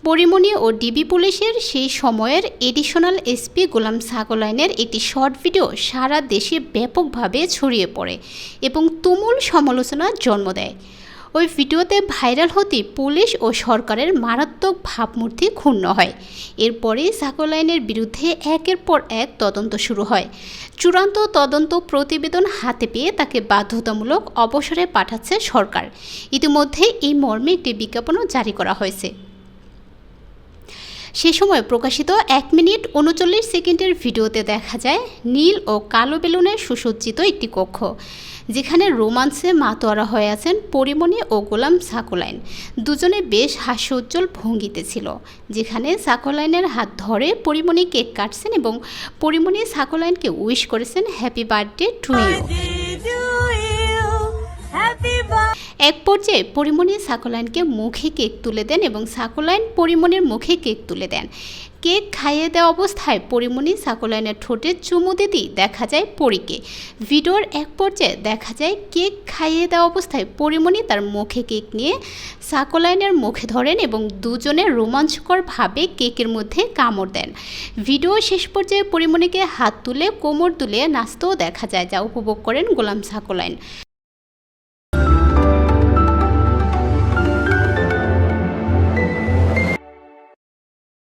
পরিমণি ও DB পুলিশের সেই সময়ের এডিশনাল এসপি গোলাম সাকলাইনের একটি শর্ট ভিডিও সারা দেশে ব্যাপকভাবে ছড়িয়ে পড়ে এবং তুমুল সমালোচনার জন্ম দেয়। ওই ভিডিওতে ভাইরাল হতে পুলিশ ও সরকারের মারাত্মক ভাবমূর্তি ক্ষুণ্ণ হয়। এরপরে সাকলাইনের বিরুদ্ধে একের পর এক তদন্ত শুরু হয়। চূড়ান্ত তদন্ত প্রতিবেদন হাতে পেয়ে তাকে বাধ্যতামূলক অবসরে পাঠাচ্ছে সরকার। ইতিমধ্যে এই মর্মে একটি বিজ্ঞাপনও জারি করা হয়েছে। সে সময় প্রকাশিত 1 মিনিট 39 সেকেন্ডের ভিডিওতে দেখা যায় নীল ও কালো বেলুনের সুসজ্জিত একটি কক্ষ, যেখানে রোমান্সে মাতোয়ারা হয়ে আছেন পরিমণি ও গোলাম সাকলাইন। দুজনে বেশ হাস্যোজ্জ্বল ভঙ্গিতে ছিল, যেখানে সাকলাইনের হাত ধরে পরিমণি কেক কাটছেন এবং পরিমণি সাকলাইনকে উইশ করেছেন হ্যাপি বার্থডে টু ইউ। এক পর্যায়ে পরিমণি সাকলাইনকে মুখে কেক তুলে দেন এবং সাকলাইন পরিমণির মুখে কেক তুলে দেন। কেক খাইয়ে দেওয়া অবস্থায় পরিমণি সাকলাইনের ঠোঁটে চুমু দিতেই দেখা যায় পরীকে। ভিডিওর এক পর্যায়ে দেখা যায় কেক খাইয়ে দেওয়া অবস্থায় পরিমণি তার মুখে কেক নিয়ে সাকলাইনের মুখে ধরেন এবং দুজনে রোমাঞ্চকরভাবে কেকের মধ্যে কামড় দেন। ভিডিও শেষ পর্যায়ে পরিমণিকে হাত তুলে কোমর দুলিয়ে নাচতেও দেখা যায়, যা উপভোগ করেন গোলাম সাকলাইন।